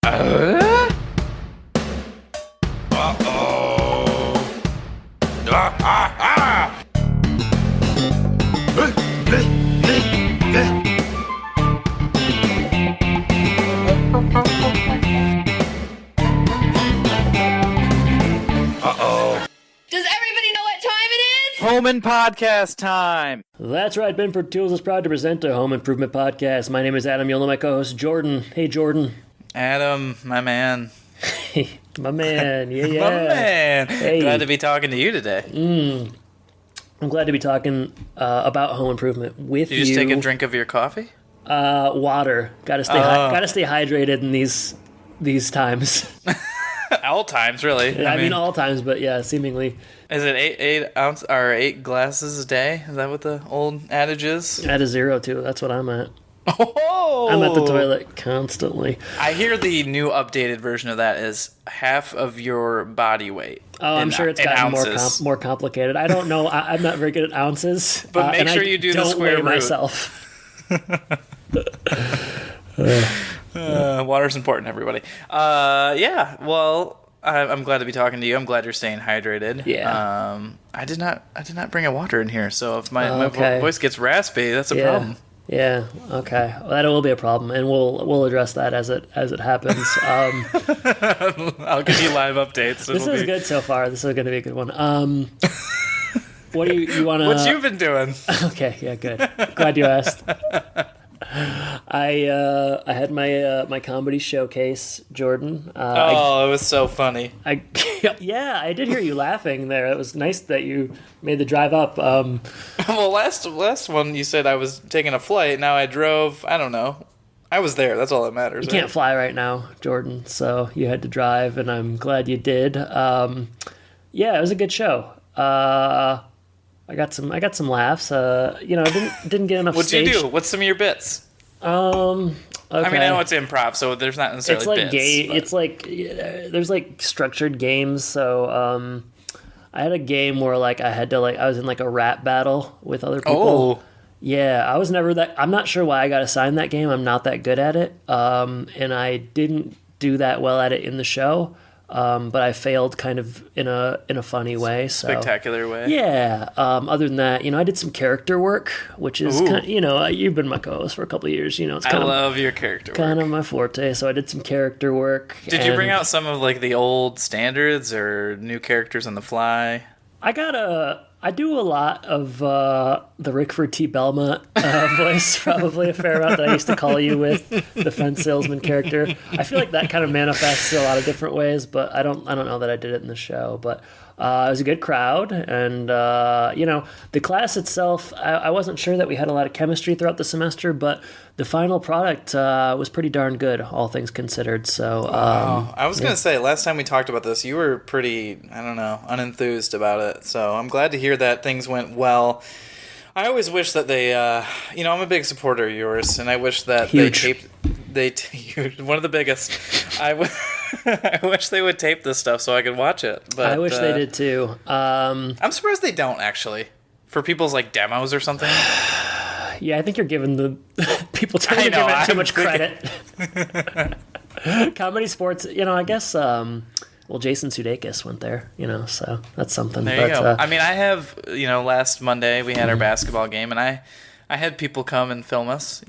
Uh-oh. Ah, ah, ah. Uh-oh. Does everybody know what time it is? Home and podcast time. That's right. Benford Tools is proud to present a home improvement podcast. My name is Adam. You'll know my co-host Jordan. Hey, Jordan. Adam, my man. My man. Yeah. My man. Hey. Glad to be talking to you today. I'm glad to be talking about home improvement with you. Did you just take a drink of your coffee? Water. Gotta stay. Gotta stay hydrated in these times. All times, really. I mean, all times, but yeah, seemingly. Is it 8 glasses a day? Is that what the old adage is? At a 0 too. That's what I'm at. Oh! I'm at the toilet constantly. I hear the new updated version of that is half of your body weight. Oh, I'm sure it's gotten more complicated. I don't know. I'm not very good at ounces. But make sure you do the square root. Myself. Water's important, everybody. Yeah. Well, I'm glad to be talking to you. I'm glad you're staying hydrated. Yeah. I did not bring a water in here, so if my voice gets raspy, that's a problem. Yeah. Okay. Well, that will be a problem, and we'll address that as it happens. I'll give you live updates. This is good so far. This is going to be a good one. What do you want to? What you've been doing? Okay. Yeah. Good. Glad you asked. I had my comedy showcase, Jordan. It was so funny. I did hear you laughing there. It was nice that you made the drive up. Well, last one you said I was taking a flight. Now I drove. I don't know. I was there. That's all that matters. You can't fly right now, Jordan. So you had to drive, and I'm glad you did. Yeah, it was a good show. I got some laughs. I didn't get enough. What'd stage. you do? What's some of your bits? Okay. I mean, I know it's improv, so there's not necessarily it's like bits. There's like structured games. So I had a game where I was in like a rap battle with other people. Oh. Yeah, I was never that. I'm not sure why I got assigned that game. I'm not that good at it, and I didn't do that well at it in the show. But I failed kind of in a funny way. So. Spectacular way. Yeah. Other than that, I did some character work, which is kind of, you've been my co-host for a couple of years. It's kind I love your character work. Kind of my forte. So I did some character work. Did you bring out some of like the old standards or new characters on the fly? I do a lot of the Rickford T. Belmont voice, probably a fair amount that I used to call you with, the fence salesman character. I feel like that kind of manifests in a lot of different ways, but I don't know that I did it in the show. But it was a good crowd, and the class itself, I wasn't sure that we had a lot of chemistry throughout the semester, but the final product was pretty darn good, all things considered. So I was gonna say, last time we talked about this, you were pretty, unenthused about it. So I'm glad to hear that things went well. I always wish that they, I'm a big supporter of yours, and I wish that Huge. One of the biggest. I wish they would tape this stuff so I could watch it. But I wish they did too. I'm surprised they don't, actually. For people's like demos or something. Yeah, I think you're giving the people too much credit. Comedy sports, I guess. Well, Jason Sudeikis went there, so that's something. There you go. I mean, I have, last Monday we had our basketball game, and I had people come and film us,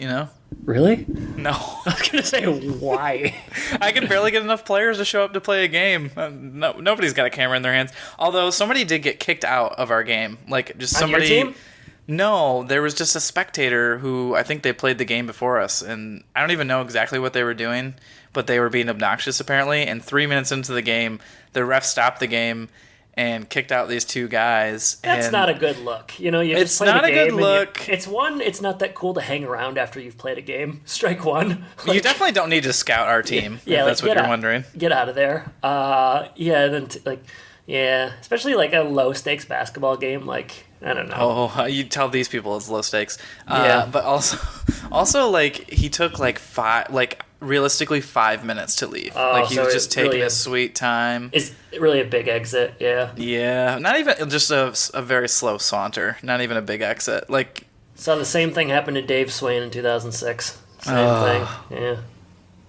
Really? No. I was going to say, why? I can barely get enough players to show up to play a game. Nobody's got a camera in their hands. Although somebody did get kicked out of our game. Like, just somebody... On your team? No, there was just a spectator who I think they played the game before us, and I don't even know exactly what they were doing, but they were being obnoxious apparently, and 3 minutes into the game, the ref stopped the game and kicked out these two guys. That's not a good look. You it's not a good look. It's not that cool to hang around after you've played a game. Strike one. You definitely don't need to scout our team, if that's what you're wondering. Get out of there. Especially like a low-stakes basketball game, like, I don't know. Oh, you tell these people it's low stakes. But also, like, he took, realistically 5 minutes to leave. He was just taking his sweet time. It's really a big exit, yeah. Yeah, not even just a very slow saunter. Not even a big exit. So the same thing happened to Dave Swain in 2006. Same thing, yeah.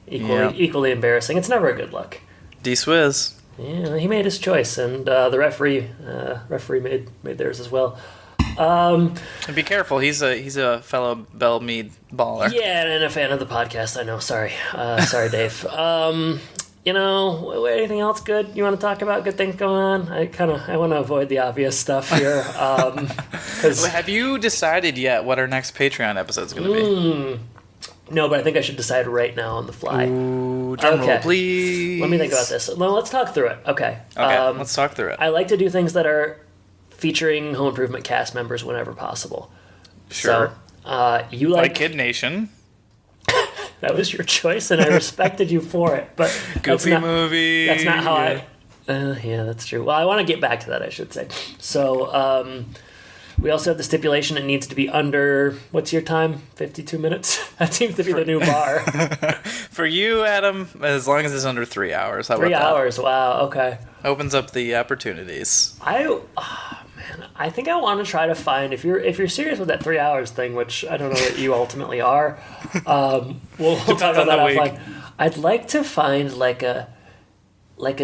equally embarrassing. It's never a good look. D-Swizz. Yeah, he made his choice, and the referee made theirs as well. And be careful, he's a fellow Belle Meade baller. Yeah, and a fan of the podcast. I know. Sorry, Dave. Anything else good you want to talk about? Good things going on? I want to avoid the obvious stuff here. Have you decided yet what our next Patreon episode is going to be? No, but I think I should decide right now on the fly. Ooh, drum roll, please. Let me think about this. Well, let's talk through it. Okay. Let's talk through it. I like to do things that are featuring Home Improvement cast members whenever possible. Sure. So, you like Kid Nation. That was your choice, and I respected you for it. But Goofy movie. That's not how I. Yeah, that's true. Well, I want to get back to that, I should say. So, we also have the stipulation it needs to be under, what's your time? 52 minutes? That seems to be the new bar. For you, Adam, as long as it's under 3 hours. How about 3 hours, wow, okay. Opens up the opportunities. I think I want to try to find, if you're serious with that 3 hours thing, which I don't know that you ultimately are, we'll talk about that offline. I'd like to find like a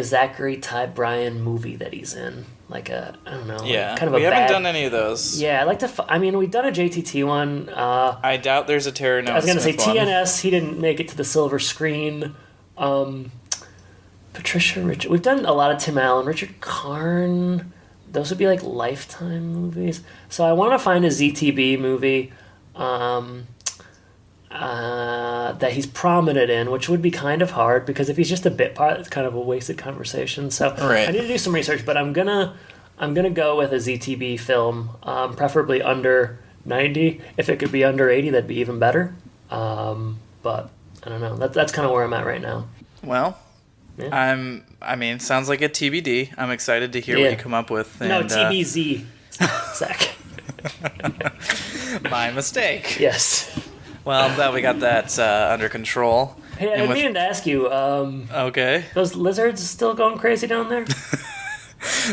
Zachary Ty Bryan movie that he's in. I don't know. Yeah, kind of we haven't done any of those. Yeah, I'd like to. We've done a JTT one. I doubt there's a Terry Noah I was going to say Smith one. TNS. He didn't make it to the silver screen. Patricia Richard. We've done a lot of Tim Allen, Richard Karn. Those would be like Lifetime movies. So I want to find a ZTB movie that he's prominent in, which would be kind of hard because if he's just a bit part, it's kind of a wasted conversation. So right. I need to do some research, but I'm gonna go with a ZTB film, preferably under 90. If it could be under 80, that'd be even better. But I don't know. That's kind of where I'm at right now. Well, yeah. Sounds like a TBD. I'm excited to hear what you come up with. No, TBZ, Zach. My mistake. Yes. Well, I'm glad we got that under control. Hey, I mean to ask you. Okay. Those lizards still going crazy down there?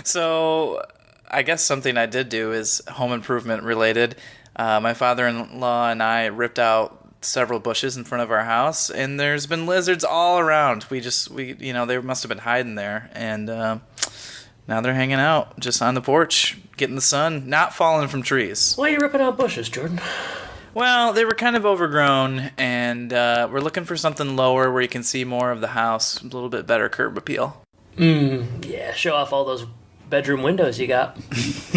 So, I guess something I did do is home improvement related. My father-in-law and I ripped out several bushes in front of our house, and there's been lizards all around. They must have been hiding there, and now they're hanging out just on the porch, getting the sun, not falling from trees. Why are you ripping out bushes, Jordan? Well, they were kind of overgrown, and we're looking for something lower where you can see more of the house, a little bit better curb appeal. Yeah, show off all those bedroom windows you got.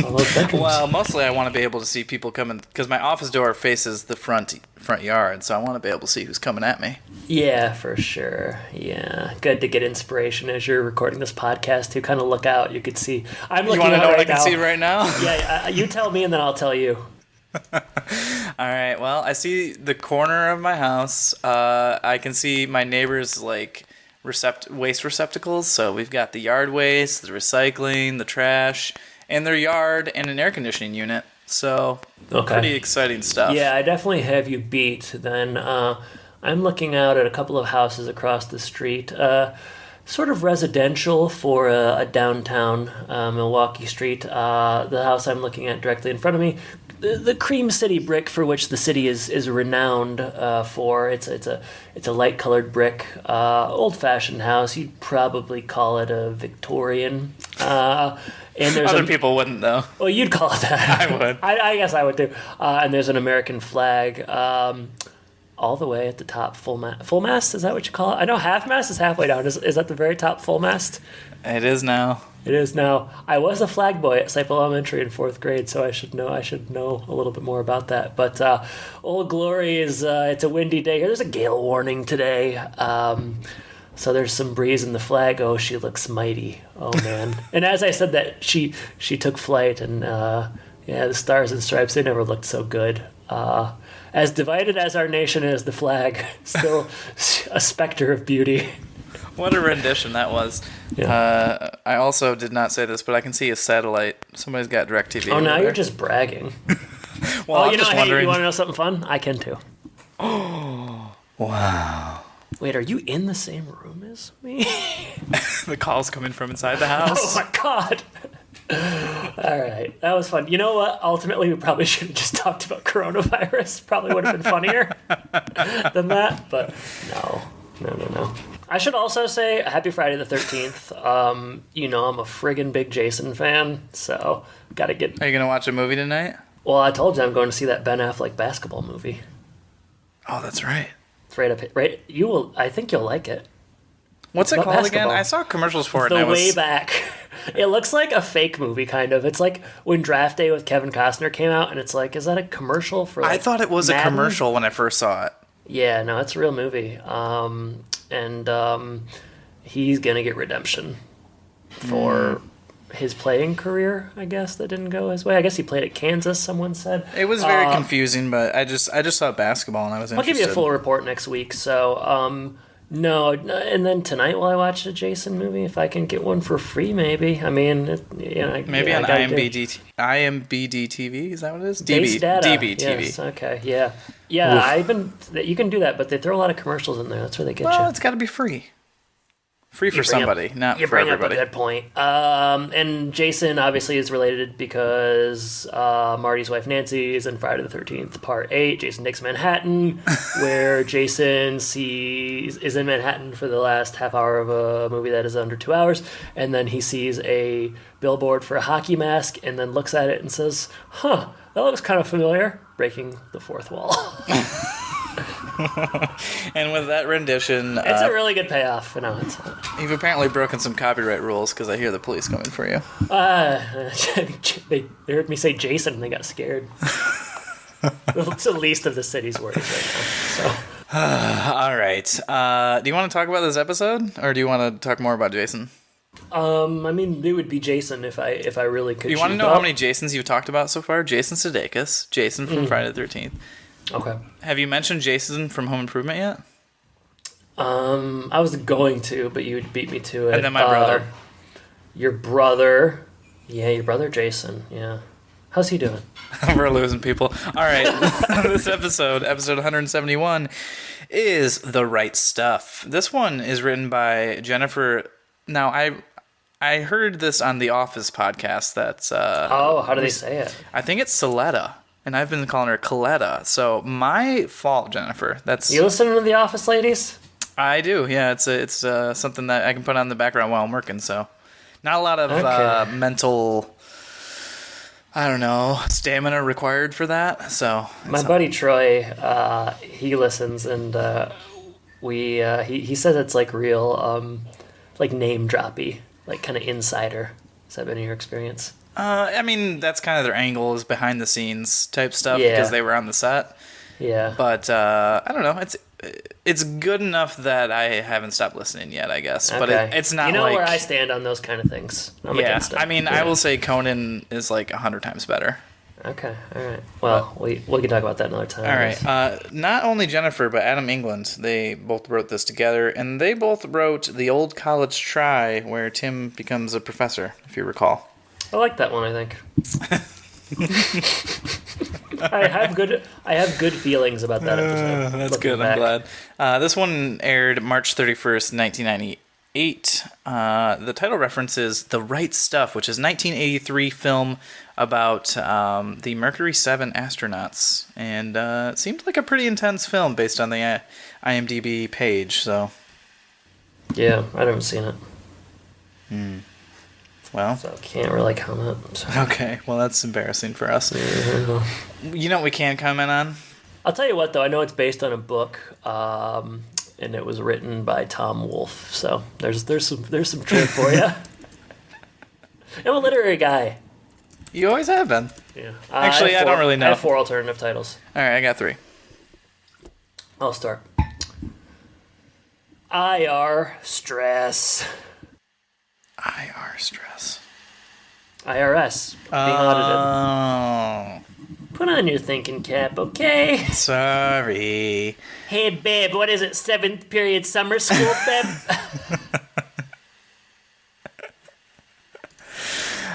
All those bedrooms. Well, mostly I want to be able to see people coming, because my office door faces the front yard, so I want to be able to see who's coming at me. Yeah, for sure. Yeah, good to get inspiration as you're recording this podcast to kind of look out. You could see. I'm looking. You want to know right what I can now. see right now? Yeah, you tell me, and then I'll tell you. All right. Well, I see the corner of my house. I can see my neighbors' waste receptacles. So we've got the yard waste, the recycling, the trash, and their yard, and an air conditioning unit. So pretty exciting stuff. Yeah, I definitely have you beat. Then I'm looking out at a couple of houses across the street. Sort of residential for a downtown Milwaukee street. The house I'm looking at directly in front of me, the Cream City brick, for which the city is renowned for. It's a light colored brick, old fashioned house. You'd probably call it a Victorian. And there's Other people wouldn't though. Well, you'd call it that. I would. I guess I would too. And there's an American flag. All the way at the top, full mast. Is that what you call it? I know half mast is halfway down. Is that the very top full mast? It is now. It is now. I was a flag boy at Cyple Elementary in 4th grade, so I should know a little bit more about that. But Old Glory is it's a windy day here. There's a gale warning today. So there's some breeze in the flag. Oh, she looks mighty. Oh man. And as I said that, she took flight, and the stars and stripes, they never looked so good. As divided as our nation is, the flag, still a specter of beauty. What a rendition that was. Yeah. I also did not say this, but I can see a satellite. Somebody's got DirecTV. Oh, now there. you're just bragging. Well, I'm just wondering. Hey, you want to know something fun? I can too. Oh, wow. Wait, are you in the same room as me? The call's coming from inside the house. Oh my god. All right, that was fun. You know what? Ultimately, we probably should have just talked about coronavirus. Probably would have been funnier than that, but No. I should also say Happy Friday the 13th. You know I'm a friggin' big Jason fan, so gotta get... Are you going to watch a movie tonight? Well, I told you I'm going to see that Ben Affleck basketball movie. Oh, that's right. It's right up... Right, you will... I think you'll like it. What's it About called again? basketball. I saw commercials for it. The and I was... way back. It looks like a fake movie, kind of. It's like when Draft Day with Kevin Costner came out, and it's like, is that a commercial for, like, I thought it was Madden? a commercial when I first saw it. Yeah, no, it's a real movie. He's gonna get redemption for his playing career, I guess, that didn't go his way. I guess he played at Kansas, someone said. It was very confusing, but I just saw basketball and I was I'll interested. give you a full report next week. So, no, and then tonight will I watch a Jason movie if I can get one for free? Maybe. I mean, Maybe on IMBD TV. Is that what it is? Base data. DB TV. Yes, okay, yeah. Yeah, you can do that, but they throw a lot of commercials in there. That's where they get Well, you. it's got to be free. Free for somebody, not you for bring everybody. up a good point. And Jason obviously is related because Marty's wife Nancy is in Friday the 13th, Part 8, Jason Takes Manhattan, where Jason is in Manhattan for the last half hour of a movie that is under 2 hours, and then he sees a billboard for a hockey mask, and then looks at it and says, huh, that looks kind of familiar, breaking the fourth wall. And with that rendition, It's a really good payoff. No, you've apparently broken some copyright rules because I hear the police coming for you. they heard me say Jason and they got scared. It's the least of the city's worries right now. So. All right. Do you want to talk about this episode, or do you want to talk more about Jason? I mean, it would be Jason if I really could. You want to know how many Jasons you've talked about so far? Jason Sudeikis, Jason from Friday the 13th. Okay. Have you mentioned Jason from Home Improvement yet? I was going to, but you beat me to it. And then my brother. Your brother. Yeah, your brother Jason. Yeah. How's he doing? We're losing people. All right. This episode 171, is The Right Stuff. This one is written by Jennifer. Now, I heard this on the Office podcast. That's how do they say it? I think it's Soletta, and I've been calling her Coletta. So my fault, Jennifer. You listening to The Office, ladies? I do. Yeah, it's something that I can put on the background while I'm working. So not a lot of mental, I don't know, stamina required for that. So my buddy Troy, he listens, and he says it's like real, like name droppy, like kind of insider. Has that been your experience? I mean, that's kind of their angle, is behind the scenes type stuff, Yeah. because they were on the set. Yeah. But I don't know. It's good enough that I haven't stopped listening yet, I guess. Okay. But it's not. You know like, where I stand on those kind of things. I'm yeah. against it. I mean, I will say Conan is like 100 times better. Okay. All right. Well, we can talk about that another time. All right. Not only Jennifer, but Adam England, they both wrote this together, and they both wrote The Old College Try, where Tim becomes a professor, if you recall. I like that one, I think. I have good feelings about that episode. That's looking good. back. I'm glad. This one aired March 31st, 1998. The title references The Right Stuff, which is a 1983 film about the Mercury 7 astronauts. And it seemed like a pretty intense film based on the IMDb page. So, Yeah, I haven't seen it, well, so I can't really comment. So. okay. Well, that's embarrassing for us. You know what we can comment on? I'll tell you what, though. I know it's based on a book, and it was written by Tom Wolfe. So there's some truth for you. I'm a literary guy. You always have been. Yeah. Actually, I don't really know. I have 4 alternative titles. All right, I got 3. I'll start. IR stress. IR stress. IRS being audited. Oh, Put on your thinking cap, okay? sorry. Hey, babe, what is it? 7th period summer school, babe?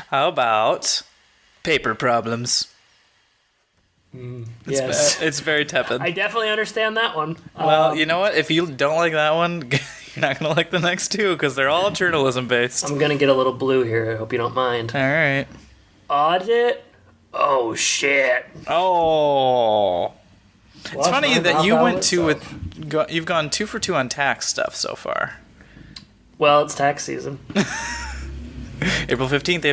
How about paper problems? Yes. It's very tepid. I definitely understand that one. Well, you know what? If you don't like that one, you're not going to like the next 2, because they're all journalism based. I'm going to get a little blue here. I hope you don't mind. All right. Audit? Oh, shit. Oh. It's funny that you went you've gone 2 for 2 on tax stuff so far. Well, it's tax season. April 15th.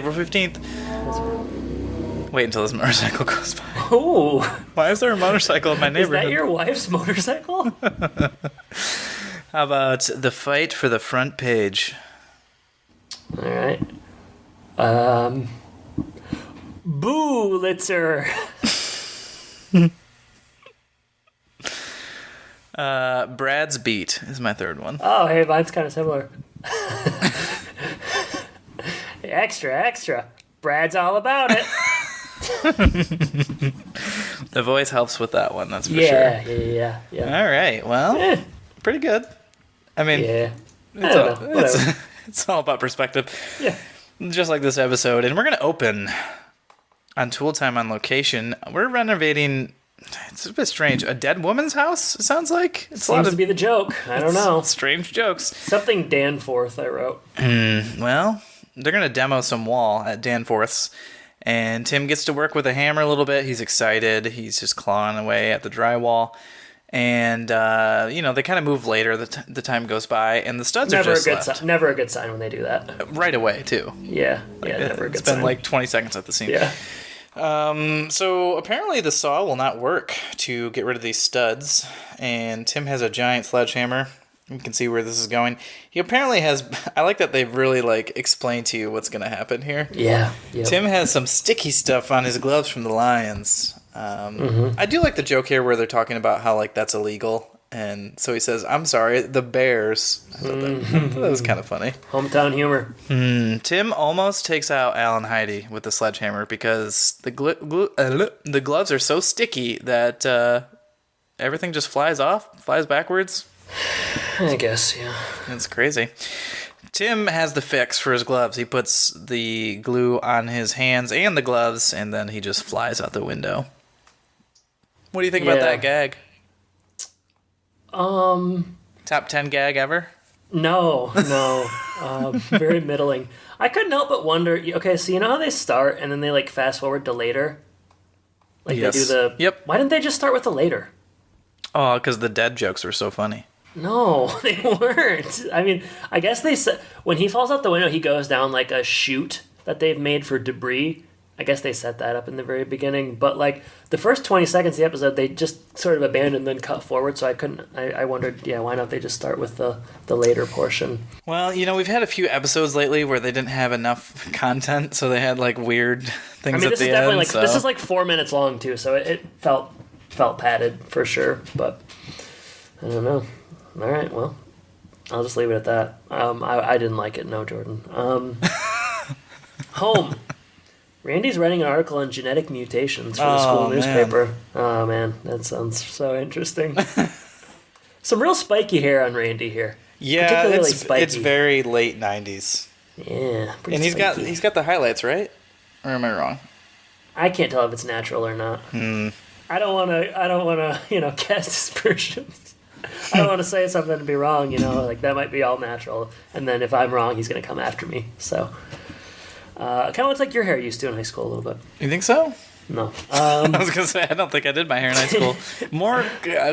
Wait until this motorcycle goes by. Ooh. Why is there a motorcycle in my neighborhood? Is that your wife's motorcycle? How about the fight for the front page? All right. Boo, Litzer. Brad's beat is my third one. Oh, hey, mine's kind of similar. Extra. Brad's all about it. The voice helps with that one, that's for Yeah. All right, well, pretty good. I mean, Yeah. I don't know. Whatever. it's all about perspective. Yeah. Just like this episode. And we're going to open on Tool Time on location. We're renovating, it's a bit strange, a dead woman's house, it sounds like. It's Seems to be the joke. I don't know. Strange jokes. Something Danforth I wrote. Well, they're going to demo some wall at Danforth's. And Tim gets to work with a hammer a little bit. He's excited. He's just clawing away at the drywall. And, they kind of move later. The time goes by. And the studs are just left. Never a good sign when they do that. Right away, too. Yeah, never a good It's been sign. like 20 seconds at the scene. Yeah. So apparently the saw will not work to get rid of these studs. And Tim has a giant sledgehammer. You can see where this is going. He apparently has... I like that they've really, explained to you what's going to happen here. Yeah. Yep. Tim has some sticky stuff on his gloves from the Lions. I do like the joke here where they're talking about how, that's illegal. And so he says, I'm sorry, the Bears. I thought that was kind of funny. Hometown humor. Tim almost takes out Al and Heidi with the sledgehammer because the gloves are so sticky that everything just flies backwards. I guess, yeah. It's crazy. Tim has the fix for his gloves. He puts the glue on his hands and the gloves, and then he just flies out the window. What do you think about that gag? Top 10 gag ever? No. Very middling. I couldn't help but wonder, okay, so you know how they start and then they fast forward to later? Yes. They do the... Yep. Why didn't they just start with the later? Oh, because the dead jokes were so funny. No, they weren't. I mean, I guess they said when he falls out the window, he goes down a chute that they've made for debris. I guess they set that up in the very beginning. But the first 20 seconds of the episode, they just sort of abandoned and then cut forward. So I wondered, why not they just start with the later portion? Well, we've had a few episodes lately where they didn't have enough content, so they had weird things at the end. This is 4 minutes long too, so it felt padded for sure. But I don't know. All right, well, I'll just leave it at that. I didn't like it. No, Jordan. Home. Randy's writing an article on genetic mutations for the school newspaper. Man. Oh, man, that sounds so interesting. Some real spiky hair on Randy here. Yeah, spiky. It's very late 90s. Yeah, and he's got the highlights, right? Or am I wrong? I can't tell if it's natural or not. I don't want to, cast aspersions. I don't want to say something to be wrong, that might be all natural. And then if I'm wrong, he's going to come after me. So, kind of looks like your hair used to in high school a little bit. You think so? No. I was going to say, I don't think I did my hair in high school. More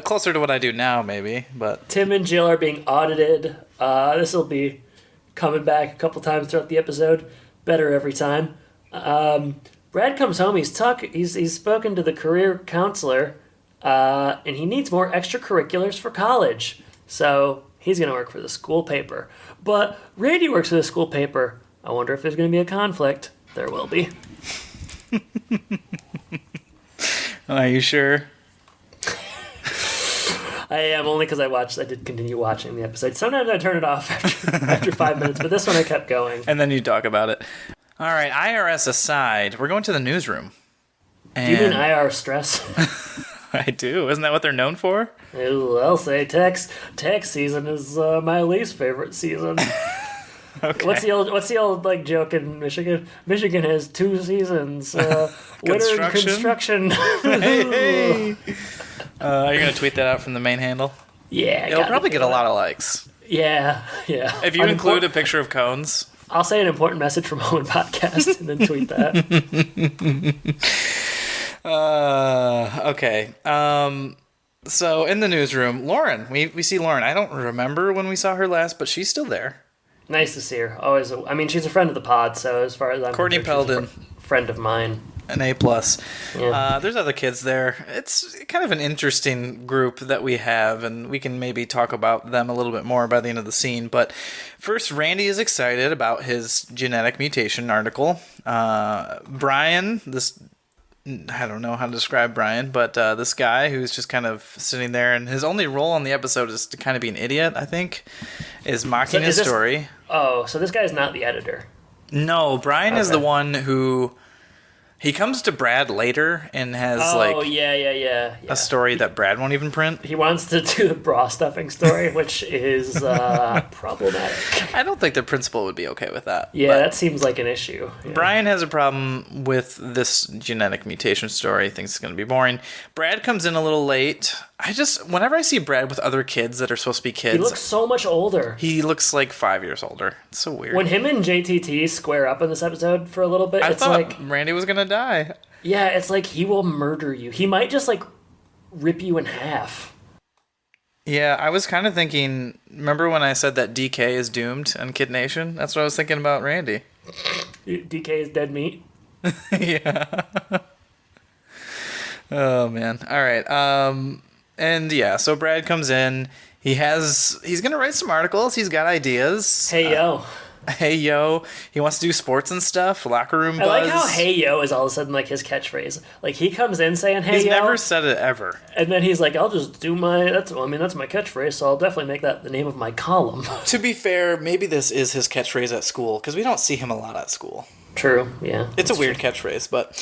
closer to what I do now, maybe. But Tim and Jill are being audited. This will be coming back a couple times throughout the episode. Better every time. Brad comes home. He's spoken to the career counselor. And he needs more extracurriculars for college. So he's going to work for the school paper. But Randy works for the school paper. I wonder if there's going to be a conflict. There will be. Are you sure? I am, only because I did continue watching the episode. Sometimes I turn it off after 5 minutes, but this one I kept going. And then you talk about it. All right, IRS aside, we're going to the newsroom. Do you mean IR stress? I do. Isn't that what they're known for? Ooh, I'll say tax season is my least favorite season. Okay. What's the old joke in Michigan? Michigan has 2 seasons. Winter and construction. Hey. Are you gonna tweet that out from the main handle? Yeah, it'll probably get a lot of likes. Yeah. If you include a picture of cones, I'll say an important message from Impodcast and then tweet that. Okay. So in the newsroom, Lauren, we see Lauren. I don't remember when we saw her last, but she's still there. Nice to see her. Always. I mean, she's a friend of the pod, so as far as I'm Courtney concerned, she's a Peldon. friend of mine. An A+. Yeah. There's other kids there. It's kind of an interesting group that we have, and we can maybe talk about them a little bit more by the end of the scene. But first, Randy is excited about his genetic mutation article. Brian, I don't know how to describe Brian, but this guy who's just kind of sitting there, and his only role on the episode is to kind of be an idiot, I think, is mocking his story. Oh, so this guy is not the editor. No, Brian is the one who... He comes to Brad later and has a story that Brad won't even print. He wants to do the bra stuffing story, which is problematic. I don't think the principal would be okay with that. Yeah, that seems like an issue. Yeah. Brian has a problem with this genetic mutation story. Thinks it's going to be boring. Brad comes in a little late. Whenever I see Brad with other kids that are supposed to be kids... He looks so much older. He looks like 5 years older. It's so weird. When him and JTT square up in this episode for a little bit, I it's thought like... Randy was going to die. Yeah, it's like he will murder you. He might just, like, rip you in half. Yeah, I was kind of thinking... Remember when I said that DK is doomed on Kid Nation? That's what I was thinking about Randy. DK is dead meat? Yeah. Oh, man. All right. And yeah, so Brad comes in. He's going to write some articles. He's got ideas. Hey, yo. Hey, yo. He wants to do sports and stuff. Locker room buzz. I like how hey, yo is all of a sudden like his catchphrase. Like he comes in saying hey, he's yo. He's never said it ever. And then he's like, I'll just do that's my catchphrase, so I'll definitely make that the name of my column. To be fair, maybe this is his catchphrase at school, because we don't see him a lot at school. True, yeah. It's a weird catchphrase, but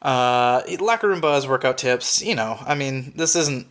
locker room buzz, workout tips, I mean, this isn't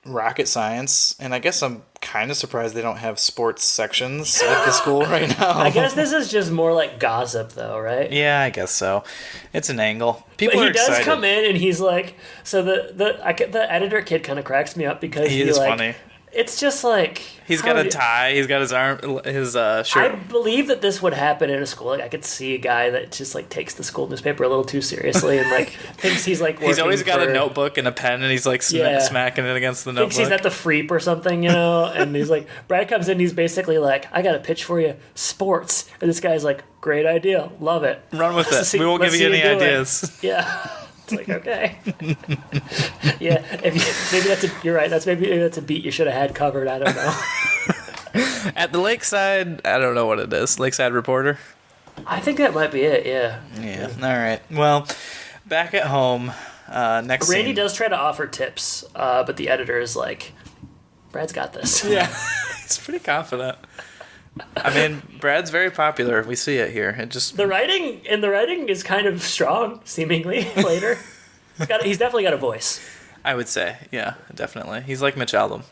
rocket science, and I guess I'm kind of surprised they don't have sports sections at the school right now. I guess this is just more like gossip, though, right? Yeah, I guess so. It's an angle. People are excited. He does come in, and he's like, so the editor kid kind of cracks me up because he is funny. It's just like he's got a tie. He's got his shirt. I believe that this would happen in a school. Like I could see a guy that just like takes the school newspaper a little too seriously and like thinks he's like working. He's always got a notebook and a pen, and he's like smacking it against the notebook. Thinks he's at the Freep or something, And he's like, Brad comes in. He's basically like, I got a pitch for you, sports. And this guy's like, great idea, love it, run with it. We won't give you any ideas. Yeah. It's like, okay. Yeah, you're right. Maybe that's a beat you should have had covered. I don't know. At the Lakeside, I don't know what it is. Lakeside Reporter? I think that might be it, yeah. Yeah, all right. Well, back at home, next Randy scene. does try to offer tips, but the editor is like, Brad's got this. Yeah, he's pretty confident. I mean, Brad's very popular. We see it here. The writing is kind of strong, seemingly later. He's definitely got a voice. I would say, yeah, definitely. He's like Mitch Albom.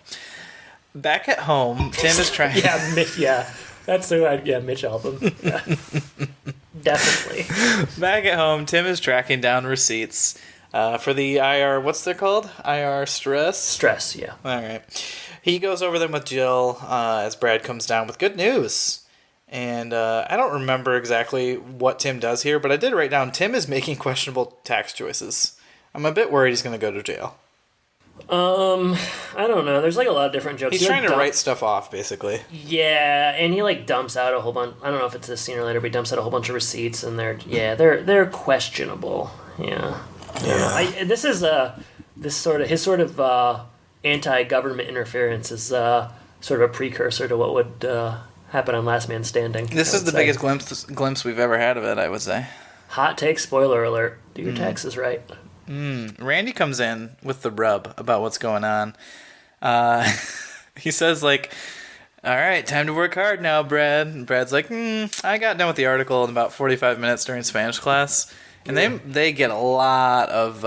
Back at home, Tim is trying. That's Mitch Albom. Yeah. Definitely. Back at home, Tim is tracking down receipts for the IR. What's they called? IR stress. Stress, yeah. All right. He goes over them with Jill as Brad comes down with good news. And I don't remember exactly what Tim does here, but I did write down Tim is making questionable tax choices. I'm a bit worried he's going to go to jail. I don't know. There's like a lot of different jokes. He's trying to write stuff off, basically. Yeah, and he like dumps out a whole bunch. I don't know if it's this scene or later, but he dumps out a whole bunch of receipts, and they're questionable. Yeah. This is his sort of anti-government interference is sort of a precursor to what would happen on Last Man Standing. This is the biggest glimpse we've ever had of it, I would say. Hot take, spoiler alert. Do your taxes right. Randy comes in with the rub about what's going on. He says, like, all right, time to work hard now, Brad. And Brad's like, I got done with the article in about 45 minutes during Spanish class. And they get a lot of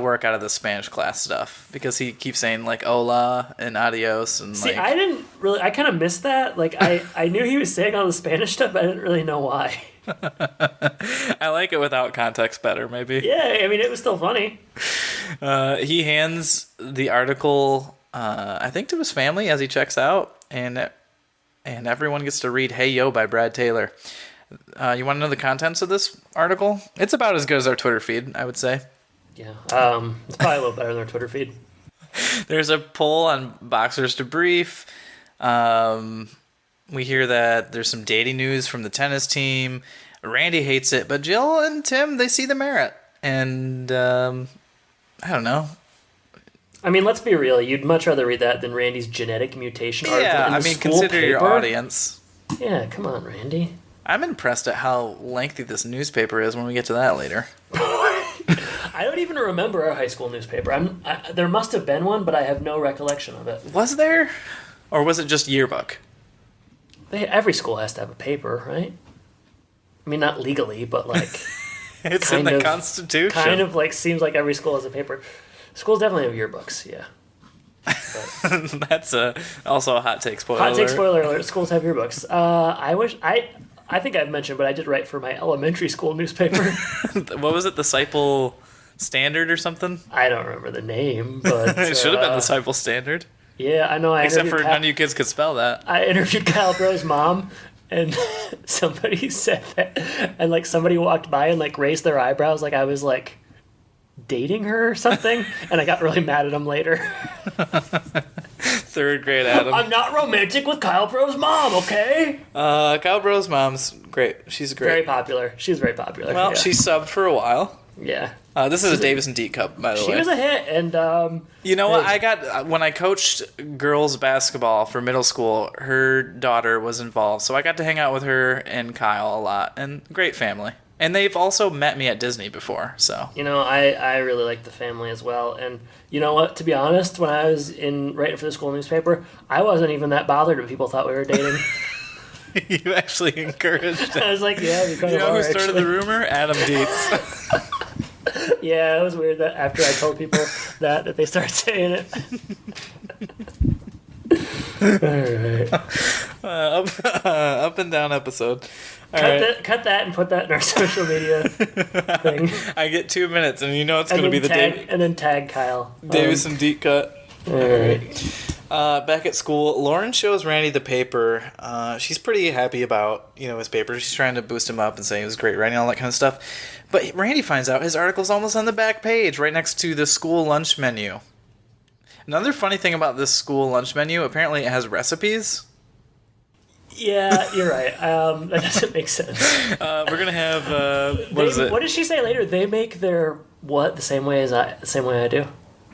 work out of the Spanish class stuff because he keeps saying like hola and adios and See, I kind of missed that. Like I knew he was saying all the Spanish stuff, but I didn't really know why. I like it without context better, maybe. Yeah, I mean it was still funny. He hands the article, I think, to his family as he checks out, and everyone gets to read "Hey Yo" by Brad Taylor. You want to know the contents of this article? It's about as good as our Twitter feed, I would say. Yeah, it's probably a little better than our Twitter feed. There's a poll on Boxers to Brief. We hear that there's some dating news from the tennis team. Randy hates it, but Jill and Tim, they see the merit. And I don't know. I mean, let's be real. You'd much rather read that than Randy's genetic mutation article Yeah, in the I mean, school consider your paper. audience. Yeah, come on, Randy. I'm impressed at how lengthy this newspaper is when we get to that later. I don't even remember our high school newspaper. There must have been one, but I have no recollection of it. Was there? Or was it just yearbook? Every school has to have a paper, right? I mean, not legally, but like... It's in the Constitution. Kind of like seems like every school has a paper. Schools definitely have yearbooks, yeah. That's also a hot take spoiler Hot take alert. spoiler alert, schools have yearbooks. I think I've mentioned, but I did write for my elementary school newspaper. What was it, the Disciple Standard or something? I don't remember the name, but... It should have been the Disciple Standard. Yeah, I know. Except for none of you kids could spell that. I interviewed Kyle Bro's mom, and somebody said that, and like somebody walked by and like raised their eyebrows like I was like dating her or something, and I got really mad at him later. Third grade Adam. I'm not romantic with Kyle Bro's mom, okay? Kyle Bro's mom's great. She's great. Very popular. She's very popular. Well, yeah. she subbed for a while. Yeah. This is a Davis and Deet Cup, by the way. She was a hit, and you know what? When I coached girls basketball for middle school, her daughter was involved, so I got to hang out with her and Kyle a lot, and great family. And they've also met me at Disney before, so. You know, I really like the family as well, and you know what? To be honest, when I was writing for the school newspaper, I wasn't even that bothered when people thought we were dating. You actually encouraged it. I was like, yeah, we kind You of know are, who started actually. the rumor? Adam Dietz. Yeah, it was weird that after I told people that they started saying it. All right. Up and down episode. All right. Cut that and put that in our social media thing. I get 2 minutes, and you know it's going to be the and then tag Kyle. Davis and Deet cut. All right. Back at school, Lauren shows Randy the paper. She's pretty happy about his paper. She's trying to boost him up and say he was great writing, all that kind of stuff. But Randy finds out his article's almost on the back page, right next to the school lunch menu. Another funny thing about this school lunch menu, apparently it has recipes. Yeah, you're right. That doesn't make sense. We're gonna have what is it? What did she say later? They make their what the same way I do.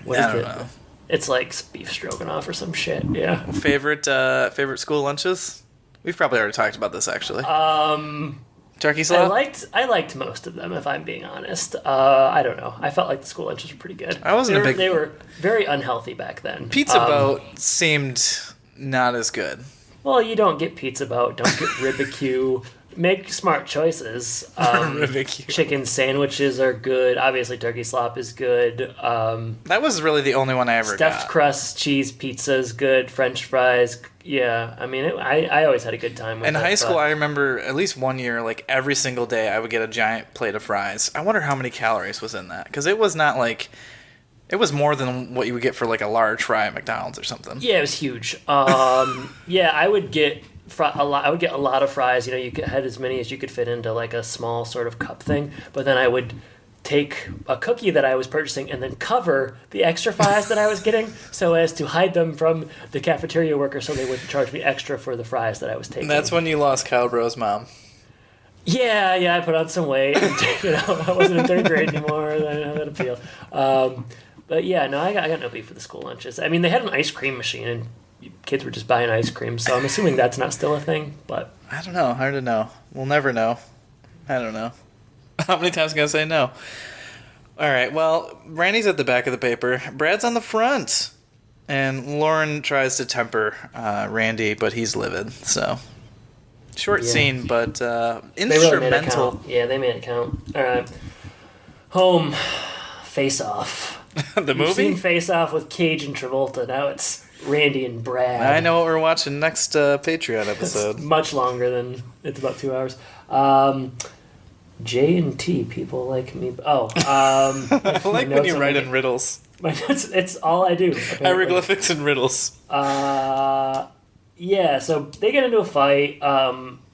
What I is don't it? know. It's like beef stroganoff or some shit. Yeah. Favorite school lunches? We've probably already talked about this actually. Turkey slop. I liked most of them, if I'm being honest. I don't know. I felt like the school lunches were pretty good. I wasn't a big. They were very unhealthy back then. Pizza Boat seemed not as good. Well, you don't get Pizza Boat. Don't get Ribicue. Make smart choices. Ribicue. Chicken sandwiches are good. Obviously, turkey slop is good. That was really the only one I ever Stuffed got. crust cheese pizza is good. French fries. Yeah, I mean, I always had a good time with it. In high school, I remember at least one year, like every single day, I would get a giant plate of fries. I wonder how many calories was in that, because it was not like, it was more than what you would get for like a large fry at McDonald's or something. Yeah, it was huge. Yeah, I would get a lot. I would get a lot of fries. You had as many as you could fit into like a small sort of cup thing. But then I would take a cookie that I was purchasing and then cover the extra fries that I was getting so as to hide them from the cafeteria worker so they wouldn't charge me extra for the fries that I was taking. That's when you lost Kyle Bro's mom. Yeah, I put on some weight. I wasn't in third grade anymore. I didn't have that appeal. But yeah, no, I got no beef with the school lunches. I mean, they had an ice cream machine and kids were just buying ice cream, so I'm assuming that's not still a thing, but... I don't know. Hard to know. We'll never know. I don't know. How many times am I going to say no? All right, well, Randy's at the back of the paper. Brad's on the front. And Lauren tries to temper Randy, but he's livid, so... Short scene, but instrumental. They made it count. All right. Home. Face Off. The You've movie? seen Face Off with Cage and Travolta. Now it's Randy and Brad. I know what we're watching next Patreon episode. It's much longer than... It's about 2 hours. J&T, people like me. I like when you write in riddles. My notes, it's all I do. Apparently. Hieroglyphics and riddles. Yeah, so they get into a fight.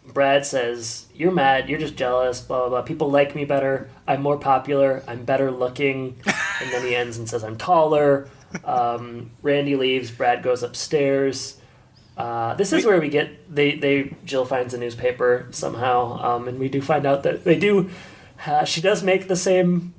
Brad says, "You're mad, you're just jealous, blah, blah, blah. People like me better. I'm more popular. I'm better looking." And then he ends and says, "I'm taller." Randy leaves. Brad goes upstairs. This is where we get Jill finds a newspaper somehow, and we do find out that they do. She does make the same.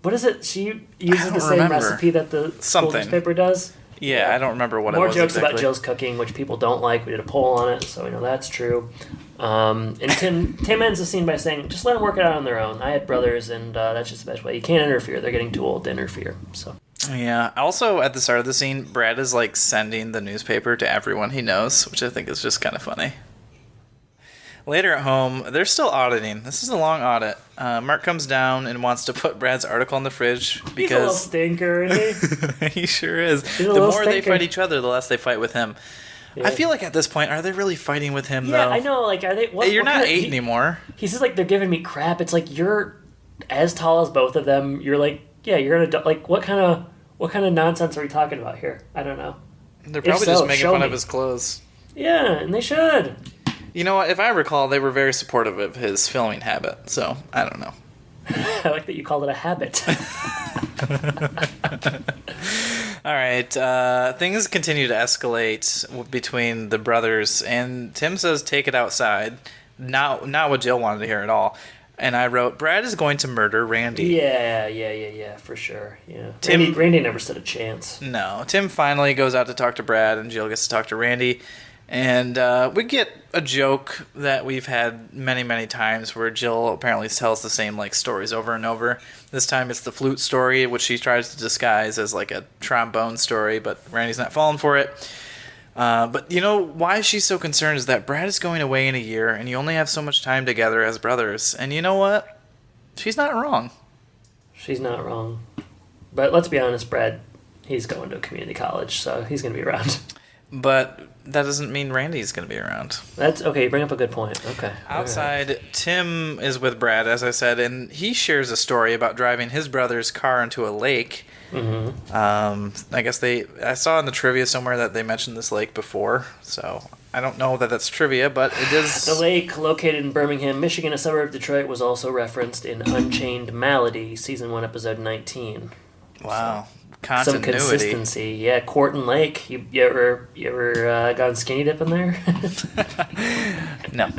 What is it? She uses the same recipe that the school newspaper does. Yeah, I don't remember what it was. More jokes exactly about Jill's cooking, which people don't like. We did a poll on it, so we know that's true. And Tim ends the scene by saying, "Just let them work it out on their own. I had brothers, and that's just the best way. You can't interfere. They're getting too old to interfere." So. Yeah. Also, at the start of the scene, Brad is like sending the newspaper to everyone he knows, which I think is just kind of funny. Later at home, they're still auditing. This is a long audit. Mark comes down and wants to put Brad's article in the fridge because he's a little stinker, isn't he? he sure is. The more they fight each other, the less they fight with him. Yeah. I feel like at this point, are they really fighting with him? Yeah, though? I know. Like, are they? You're not 8 anymore. He says like they're giving me crap. It's like you're as tall as both of them. You're like, yeah, you're an adult. Like, what kind of nonsense are we talking about here? I don't know. They're probably just making fun of his clothes. Yeah, and they should. You know what? If I recall, they were very supportive of his filming habit, so I don't know. I like that you called it a habit. All right, things continue to escalate between the brothers, and Tim says, take it outside. Not what Jill wanted to hear at all. And I wrote, Brad is going to murder Randy. Yeah, for sure. Yeah. Randy never stood a chance. No. Tim finally goes out to talk to Brad, and Jill gets to talk to Randy. And we get a joke that we've had many, many times where Jill apparently tells the same like stories over and over. This time it's the flute story, which she tries to disguise as like a trombone story, but Randy's not falling for it. But you know why she's so concerned is that Brad is going away in a year, and you only have so much time together as brothers. And you know what? She's not wrong. She's not wrong. But let's be honest, Brad, he's going to a community college, so he's going to be around. But that doesn't mean Randy's going to be around. That's okay. You bring up a good point. Okay. Outside, right. Tim is with Brad, as I said, and he shares a story about driving his brother's car into a lake. Mm-hmm. I guess I saw in the trivia somewhere that they mentioned this lake before, so I don't know that that's trivia, but it is. The lake, located in Birmingham, Michigan, a suburb of Detroit, was also referenced in Unchained Malady, Season 1, Episode 19. Wow. So. Continuity. Some consistency. Yeah, Corton Lake. You ever gone skinny dipping there? No.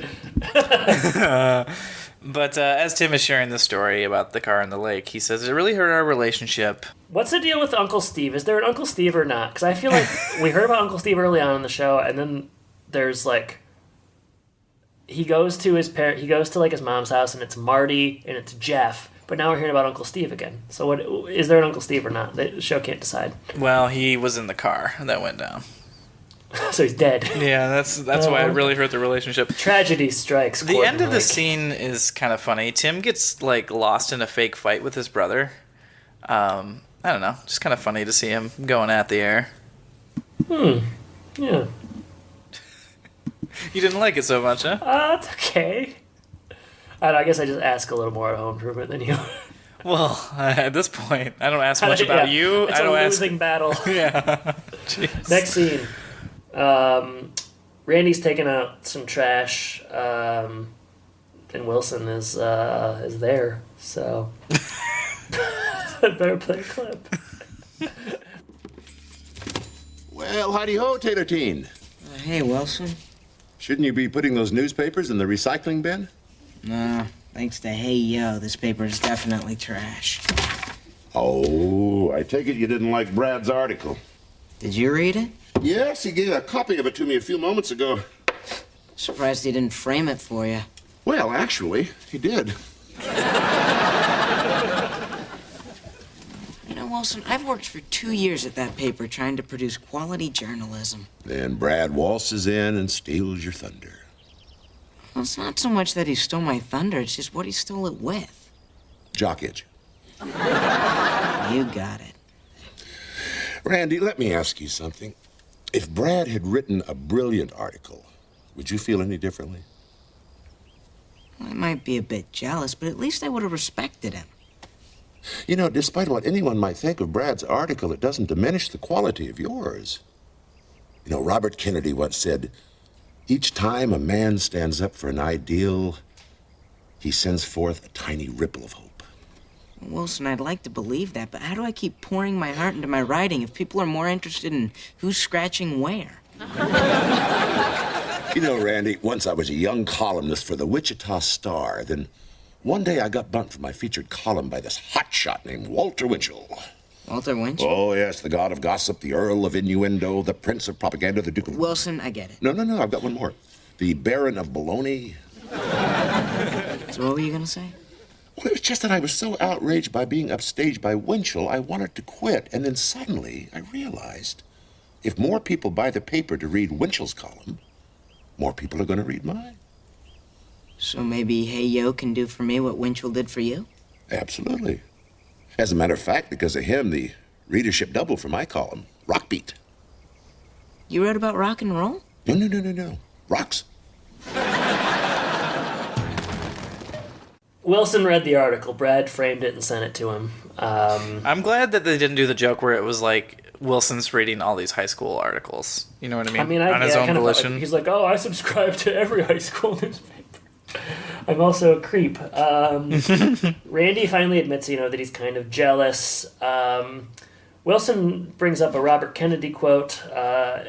But as Tim is sharing the story about the car and the lake, he says, it really hurt our relationship. What's the deal with Uncle Steve? Is there an Uncle Steve or not? Because I feel like we heard about Uncle Steve early on in the show, and then there's like... He goes to his mom's house, and it's Marty, and it's Jeff. But now we're hearing about Uncle Steve again. So what is there an Uncle Steve or not? The show can't decide. Well, he was in the car that went down. So he's dead. Yeah, that's why it really hurt the relationship. Tragedy strikes. The end of the scene is kind of funny. Tim gets like lost in a fake fight with his brother. I don't know, just kind of funny to see him going at the air. Yeah. You didn't like it so much, huh? It's okay. I guess I just ask a little more at home improvement than you. Well, at this point, I don't ask much about you. It's a losing battle. Yeah. Next scene. Randy's taking out some trash, and Wilson is there. So I better play a clip. Well, howdy-ho, Tater Teen. Hey, Wilson. Shouldn't you be putting those newspapers in the recycling bin? No, thanks to Hey Yo, this paper is definitely trash. Oh, I take it you didn't like Brad's article. Did you read it? Yes, he gave a copy of it to me a few moments ago. Surprised he didn't frame it for you. Well, actually, he did. You know, Wilson, I've worked for 2 years at that paper trying to produce quality journalism. Then Brad waltzes in and steals your thunder. Well, it's not so much that he stole my thunder, it's just what he stole it with. Jock itch. You got it. Randy, let me ask you something. If Brad had written a brilliant article, would you feel any differently? Well, I might be a bit jealous, but at least I would have respected him. You know, despite what anyone might think of Brad's article, it doesn't diminish the quality of yours. You know, Robert Kennedy once said, each time a man stands up for an ideal, he sends forth a tiny ripple of hope. Wilson, I'd like to believe that, but how do I keep pouring my heart into my writing if people are more interested in who's scratching where? You know, Randy, once I was a young columnist for the Wichita Star. Then one day I got bumped from my featured column by this hotshot named Walter Winchell. Walter Winchell? Oh, yes, the god of gossip, the Earl of Innuendo, the Prince of Propaganda, the Duke of... Wilson, I get it. No, I've got one more. The Baron of Bologna. So what were you going to say? Well, it was just that I was so outraged by being upstaged by Winchell, I wanted to quit. And then suddenly I realized if more people buy the paper to read Winchell's column, more people are going to read mine. So maybe Hey Yo can do for me what Winchell did for you? Absolutely. As a matter of fact, because of him, the readership doubled for my column. Rock beat. You wrote about rock and roll? No. Rocks. Wilson read the article. Brad framed it and sent it to him. I'm glad that they didn't do the joke where it was like Wilson's reading all these high school articles. You know what I mean? On his own volition. He's like, oh, I subscribe to every high school newspaper. I'm also a creep. Randy finally admits, that he's kind of jealous. Wilson brings up a Robert Kennedy quote,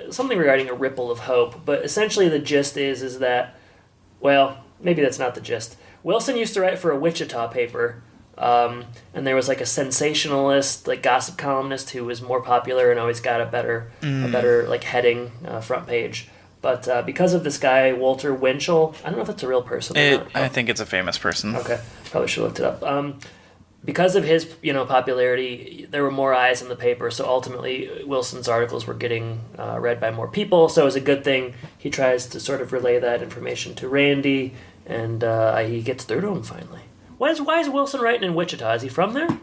something regarding a ripple of hope. But essentially the gist is that, well, maybe that's not the gist. Wilson used to write for a Wichita paper, and there was like a sensationalist, like gossip columnist who was more popular and always got a better like heading front page. But because of this guy, Walter Winchell, I don't know if that's a real person or not. I think it's a famous person. Okay, probably should have looked it up. Because of his, popularity, there were more eyes in the paper, so ultimately Wilson's articles were getting read by more people, so it was a good thing. He tries to sort of relay that information to Randy, and he gets through to him finally. Why is Wilson writing in Wichita? Is he from there?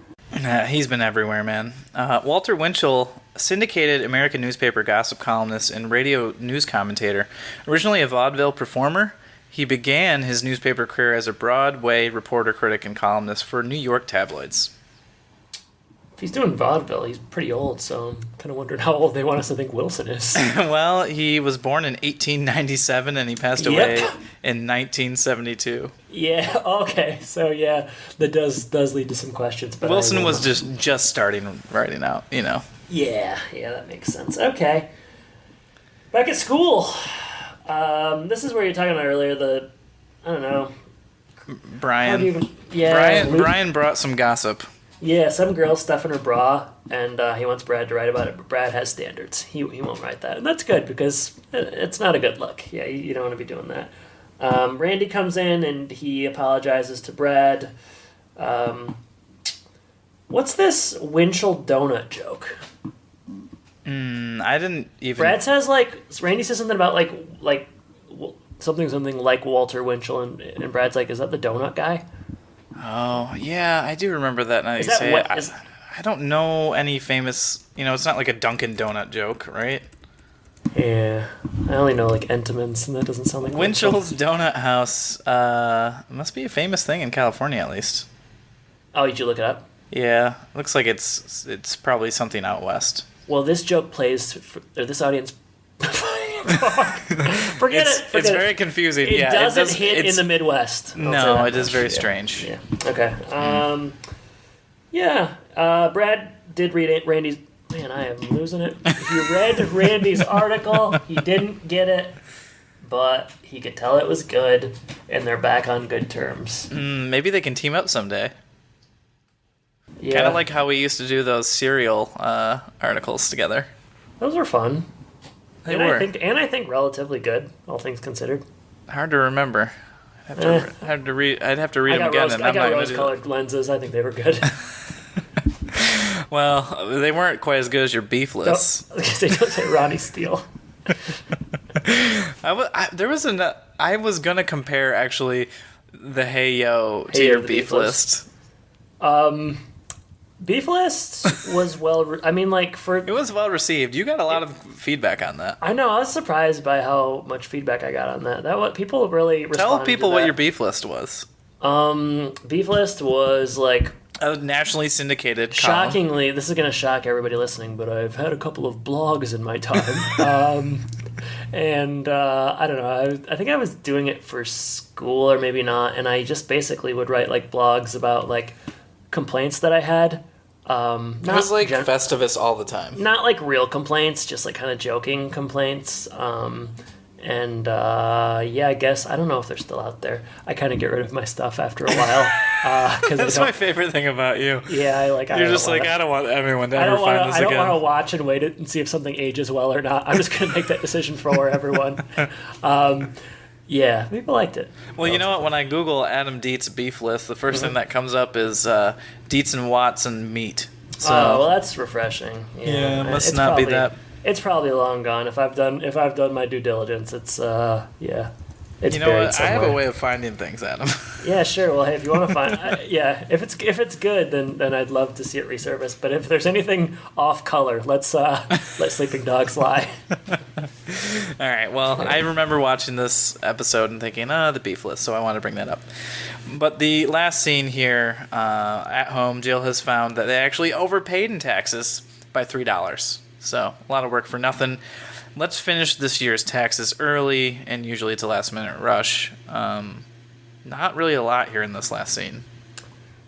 He's been everywhere, man. Walter Winchell, syndicated American newspaper gossip columnist and radio news commentator, originally a vaudeville performer. He began his newspaper career as a Broadway reporter, critic, and columnist for New York tabloids. If he's doing vaudeville, he's pretty old, so I'm kind of wondering how old they want us to think Wilson is. Well, he was born in 1897 and he passed away in 1972. Yeah, okay. So, yeah, that does lead to some questions. But Wilson was just starting writing out, Yeah, that makes sense. Okay. Back at school. This is where you're talking about earlier, I don't know. Brian. Brian brought some gossip. Yeah, some girl's stuffing her bra, and he wants Brad to write about it, but Brad has standards. He won't write that, and that's good, because it's not a good look. Yeah, you don't want to be doing that. Randy comes in, and he apologizes to Brad. What's this Winchell donut joke? I didn't even... Brad says, Randy says something about, something like Walter Winchell, and Brad's like, is that the donut guy? Oh, yeah, I do remember that now you say it. I don't know any famous... it's not like a Dunkin' Donut joke, right? Yeah, I only know, Entenmann's, and that doesn't sound like... Winchell's Donut House must be a famous thing in California, at least. Oh, did you look it up? Yeah, looks like it's probably something out west. Well, this joke plays... this audience... Forget it. It's very confusing. It doesn't hit in the Midwest. No, it is very strange. Yeah. Okay. Brad did read Randy's... Man, I am losing it. He read Randy's article. He didn't get it, but he could tell it was good, and they're back on good terms. Maybe they can team up someday. Yeah. Kind of like how we used to do those serial articles together. Those were fun. They were. I think relatively good, all things considered. Hard to remember. I'd have to read them again. I got rose-colored lenses. I think they were good. Well, they weren't quite as good as your beef lists. They don't say Ronnie Steele. I was gonna compare actually the Hey Yo to your beef list. Beef list was it was well received. You got a lot of feedback on that. I know. I was surprised by how much feedback I got on that. What people really responded. Tell people what your beef list was. Beef list was a nationally syndicated shockingly, this is going to shock everybody listening, but I've had a couple of blogs in my time. And I don't know, I think I was doing it for school or maybe not, and I just basically would write blogs about complaints that I had. It was like Festivus all the time. Not like real complaints, just like kind of joking complaints. I guess I don't know if they're still out there. I kind of get rid of my stuff after a while. That's my favorite thing about you. Yeah, I don't want everyone to ever find this again. I don't want to watch and wait and see if something ages well or not. I'm just going to make that decision for everyone. Yeah, people liked it. Well, you know what? When I Google Adam Dietz beef list, the 1st thing that comes up is Dietz and Watts and meat. So, well, that's refreshing. Yeah, it must not be that. It's probably long gone. If I've done my due diligence, it's It's you know buried what? somewhere. I have a way of finding things, Adam. Yeah, sure. Well, hey, if you want to find, if it's good, then I'd love to see it resurfaced. But if there's anything off color, let's let sleeping dogs lie. All right. Well, I remember watching this episode and thinking, the beef list, so I want to bring that up. But the last scene here, at home, Jill has found that they actually overpaid in taxes by $3. So a lot of work for nothing. Let's finish this year's taxes early, and usually it's a last-minute rush. Not really a lot here in this last scene.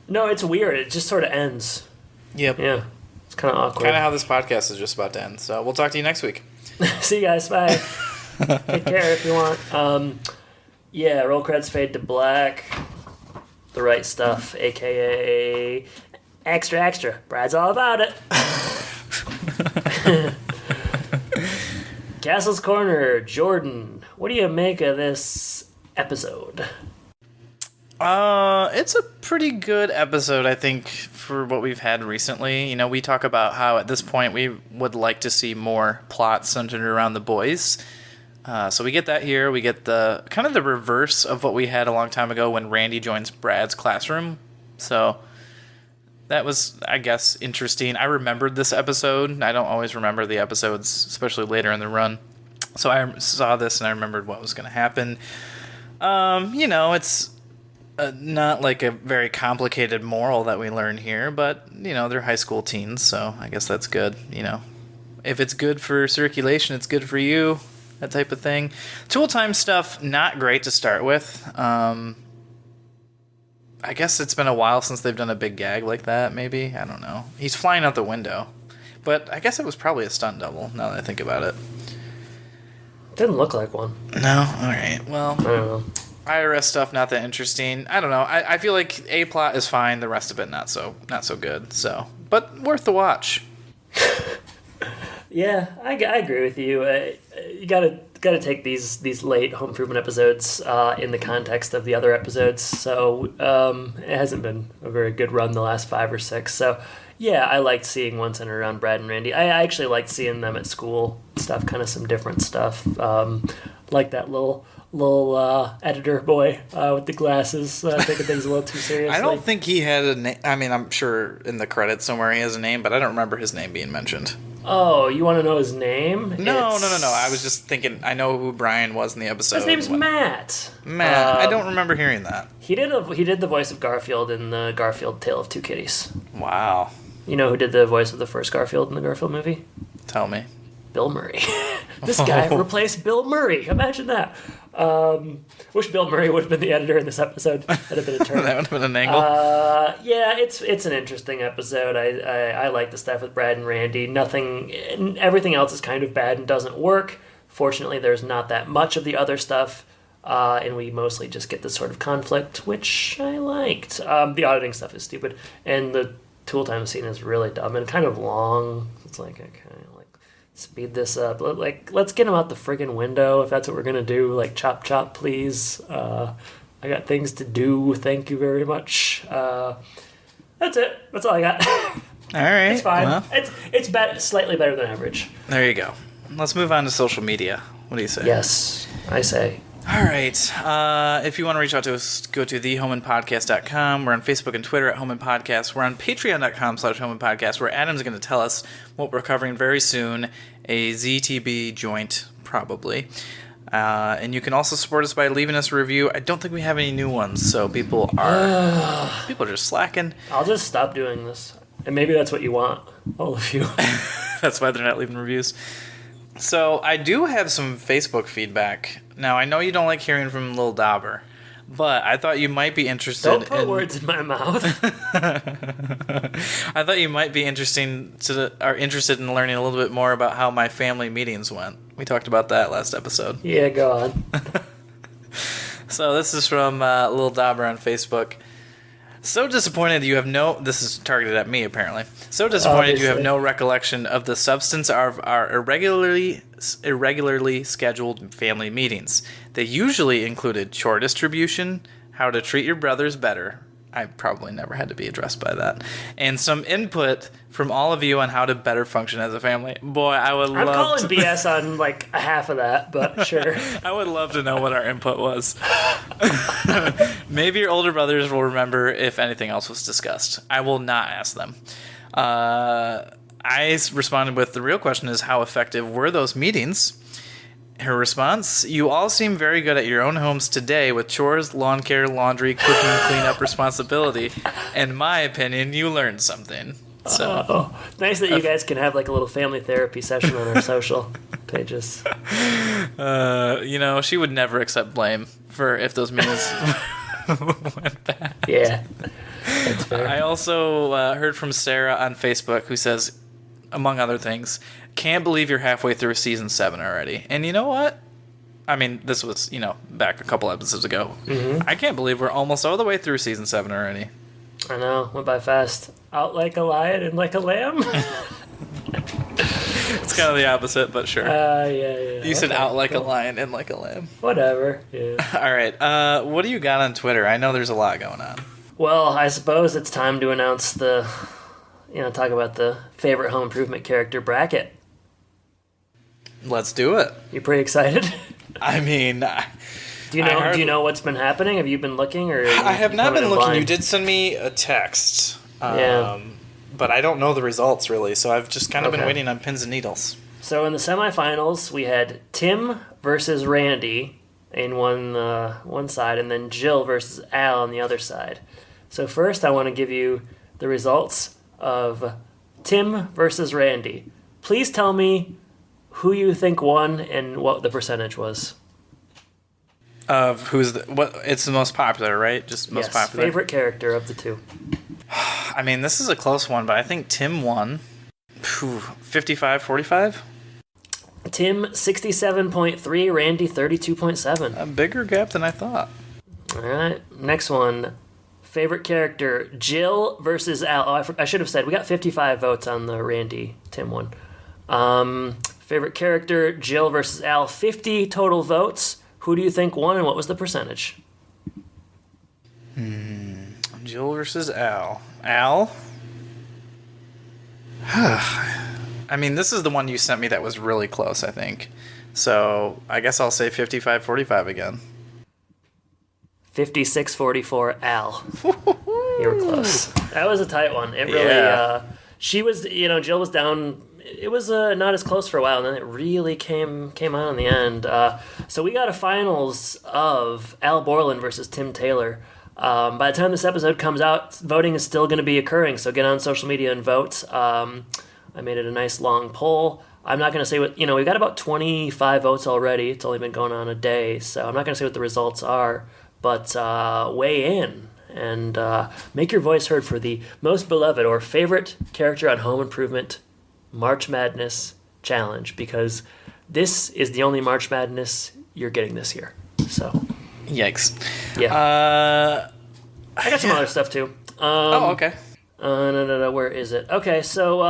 No, it's weird. It just sort of ends. Yep. Yeah. It's kind of awkward. Kind of how this podcast is just about to end. So we'll talk to you next week. See you guys. Bye. Take care if you want. Roll credits fade to black. The Right Stuff, a.k.a. Extra Extra. Brad's all about it. Castle's Corner, Jordan. What do you make of this episode? It's a pretty good episode, I think, for what we've had recently. You know, we talk about how at this point we would like to see more plot centered around the boys. So we get that here. We get the kind of the reverse of what we had a long time ago when Randy joins Brad's classroom. So that was, I guess, interesting. I remembered this episode. I don't always remember the episodes, especially later in the run. So I saw this and I remembered what was going to happen. It's not like a very complicated moral that we learn here, but, they're high school teens, so I guess that's good. If it's good for circulation, it's good for you, that type of thing. Tool time stuff, not great to start with. I guess it's been a while since they've done a big gag like that, maybe. I don't know. He's flying out the window. But I guess it was probably a stunt double, now that I think about it. Didn't look like one. No? Alright, well. I don't know. IRS stuff, not that interesting. I don't know. I feel like A plot is fine, the rest of it not so good. So, but worth the watch. Yeah, I agree with you. You gotta take these late home improvement episodes in the context of the other episodes. So it hasn't been a very good run the last 5 or 6. So yeah, I liked seeing one centered around Brad and Randy. I actually liked seeing them at school stuff, kind of some different stuff. Like that little editor boy with the glasses, taking things a little too seriously. I don't think he had a name. I mean, I'm sure in the credits somewhere he has a name, but I don't remember his name being mentioned. Oh, you want to know his name? No. I was just thinking, I know who Brian was in the episode. His name's Matt. I don't remember hearing that. He did the voice of Garfield in the Garfield Tale of Two Kitties. Wow. You know who did the voice of the first Garfield in the Garfield movie? Tell me. Bill Murray. This guy replaced Bill Murray. Imagine that. Wish Bill Murray would have been the editor in this episode. That'd have been a turn. That would have been an angle. It's an interesting episode. I like the stuff with Brad and Randy. Everything else is kind of bad and doesn't work. Fortunately, there's not that much of the other stuff, and we mostly just get this sort of conflict, which I liked. The auditing stuff is stupid, and the tool time scene is really dumb and kind of long. It's like, okay, speed this up. Let's get him out the friggin' window if that's what we're gonna do. Like, chop chop, please. I got things to do. Thank you very much. That's it. That's all I got. All right. It's fine. Well, it's slightly better than average. there you go. Let's move on to social media. What do you say? Yes, I say. All right. If you want to reach out to us, go to thehomeandpodcast.com. We're on Facebook and Twitter at Home and Podcast. We're on patreon.com/homeandpodcast, where Adam's going to tell us what we're covering very soon, a ZTB joint, probably. And you can also support us by leaving us a review. I don't think we have any new ones, so people are just slacking. I'll just stop doing this. And maybe that's what you want, all of you. That's why they're not leaving reviews. So I do have some Facebook feedback. Now, I know you don't like hearing from Lil Dauber, But I thought you might be interested. Don't put words in my mouth. I thought you might be interested in learning a little bit more about how my family meetings went. We talked about that last episode. Yeah, go on. So this is from Lil Dauber on Facebook. So disappointed you have no... This is targeted at me, apparently. So disappointed you have no recollection of the substance of our irregularly scheduled family meetings. They usually included chore distribution, how to treat your brothers better. I probably never had to be addressed by that. And some input from all of you on how to better function as a family. Boy, I would love... I'm calling BS on like a half of that, but sure. I would love to know what our input was. Maybe your older brothers will remember if anything else was discussed. I will not ask them. I responded with, the real question is, how effective were those meetings? Her response, you all seem very good at your own homes today with chores, lawn care, laundry, cooking, cleanup responsibility. In my opinion, you learned something. So, nice that you guys can have like a little family therapy session on our social pages. She would never accept blame for if those meetings went bad. Yeah, that's fair. I also heard from Sarah on Facebook who says, among other things, can't believe you're halfway through season 7 already. And you know what? I mean, this was, back a couple episodes ago. Mm-hmm. I can't believe we're almost all the way through season 7 already. I know, went by fast. Out like a lion and like a lamb? It's kind of the opposite, but sure. Yeah. You said out like a lion and like a lamb. Whatever, yeah. All right, what do you got on Twitter? I know there's a lot going on. Well, I suppose it's time to announce talk about the favorite home improvement character bracket. Let's do it. You pretty excited? I mean, do you know what's been happening? Have you been looking, or I have not been looking. blind? You did send me a text. Yeah. But I don't know the results really, so I've just kind of been waiting on pins and needles. So in the semifinals, we had Tim versus Randy in one side, and then Jill versus Al on the other side. So first, I want to give you the results of Tim versus Randy. Please tell me who you think won and what the percentage was. Of who's what? It's the most popular, right? Just most popular. Favorite character of the two. I mean, this is a close one, but I think Tim won. 55-45? Tim 67.3, Randy 32.7. A bigger gap than I thought. All right, next one. Favorite character, Jill versus Al. Oh, I should have said, we got 55 votes on the Randy Tim one. Favorite character, Jill versus Al, 50 total votes. Who do you think won and what was the percentage? Jill versus Al. Al? I mean, this is the one you sent me that was really close, I think. So I guess I'll say 55-45 again. 56-44 Al. You were close. That was a tight one. It really, she was, Jill was down. It was not as close for a while, and then it really came on in the end. So we got a finals of Al Borland versus Tim Taylor. By the time this episode comes out, voting is still going to be occurring, so get on social media and vote. I made it a nice long poll. I'm not going to say what, we've got about 25 votes already. It's only been going on a day, so I'm not going to say what the results are, but weigh in and make your voice heard for the most beloved or favorite character on Home Improvement March Madness Challenge, because this is the only March Madness you're getting this year. So, yikes. Yeah. I got some other stuff too. Okay. No. Where is it? Okay, so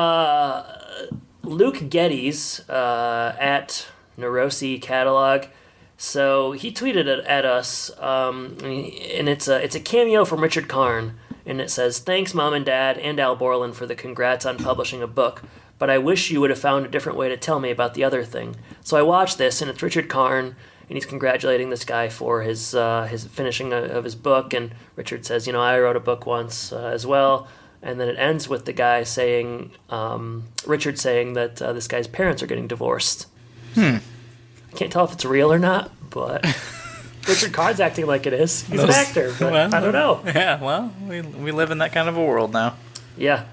Luke Geddes at Neurosi Catalog. So he tweeted at us, and it's a cameo from Richard Karn, and it says, "Thanks, Mom and Dad and Al Borland for the congrats on publishing a book. But I wish you would have found a different way to tell me about the other thing." So I watched this, and it's Richard Karn, and he's congratulating this guy for his finishing of his book. And Richard says, I wrote a book once as well. And then it ends with the guy saying, Richard saying that this guy's parents are getting divorced. I can't tell if it's real or not, but Richard Karn's acting like it is. He's an actor, but I don't know. Yeah, well, we live in that kind of a world now. Yeah.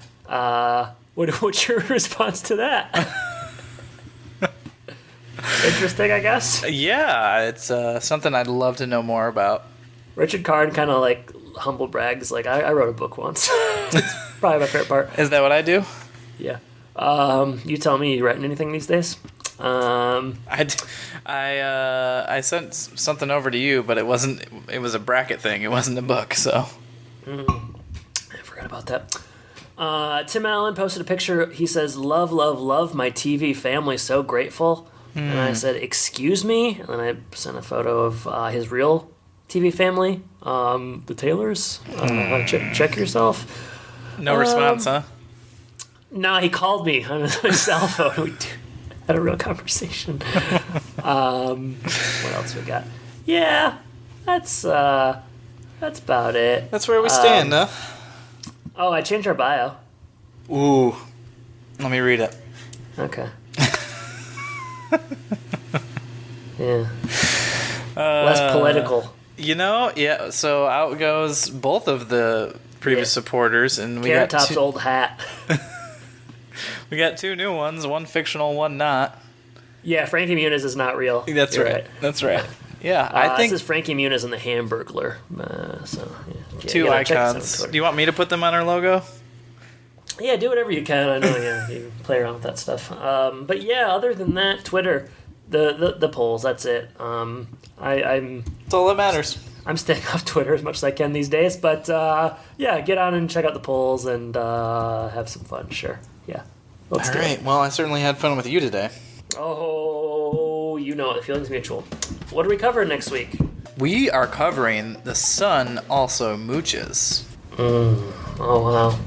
What's your response to that? Interesting, I guess. Yeah, it's something I'd love to know more about. Richard Karn kind of like humble brags, like, I wrote a book once. It's probably my favorite part. Is that what I do? Yeah. You tell me, you writing anything these days? I sent something over to you, but it wasn't. It was a bracket thing. It wasn't a book. So I forgot about that. Tim Allen posted a picture. He says, "Love, love, love my TV family. So grateful." And I said, "Excuse me." And then I sent a photo of his real TV family, the Taylors. Check yourself. no response, huh? No, he called me on his cell phone. We had a real conversation. What else we got? Yeah, that's about it. That's where we stand, huh? Oh, I changed our bio. Ooh, let me read it. Okay. Yeah. Less political. Yeah. So out goes both of the previous supporters, and we Carrot got Top's old hat. we got 2 new ones, one fictional, one not. Yeah, Frankie Muniz is not real. That's You're right. That's right. Yeah, I think this is Frankie Muniz and the Hamburglar. So yeah. 2 icons. Do you want me to put them on our logo? Yeah, do whatever you can. I know you play around with that stuff. But yeah, other than that, Twitter, the polls. That's it. I'm That's all that matters. I'm staying off Twitter as much as I can these days. But yeah, get on and check out the polls and have some fun. Sure. Yeah. Let's do it. Well, I certainly had fun with you today. Oh, you know it. Feelings mutual. What are we covering next week? We are covering The Sun Also Mooches. Oh wow.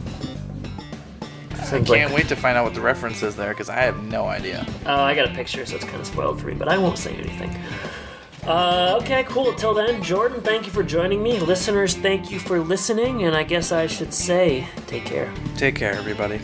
I can't wait to find out what the reference is there, because I have no idea. Oh, I got a picture, so it's kind of spoiled for me, but I won't say anything. Okay, cool. Till then, Jordan, thank you for joining me. Listeners, thank you for listening, and I guess I should say, take care. Take care, everybody.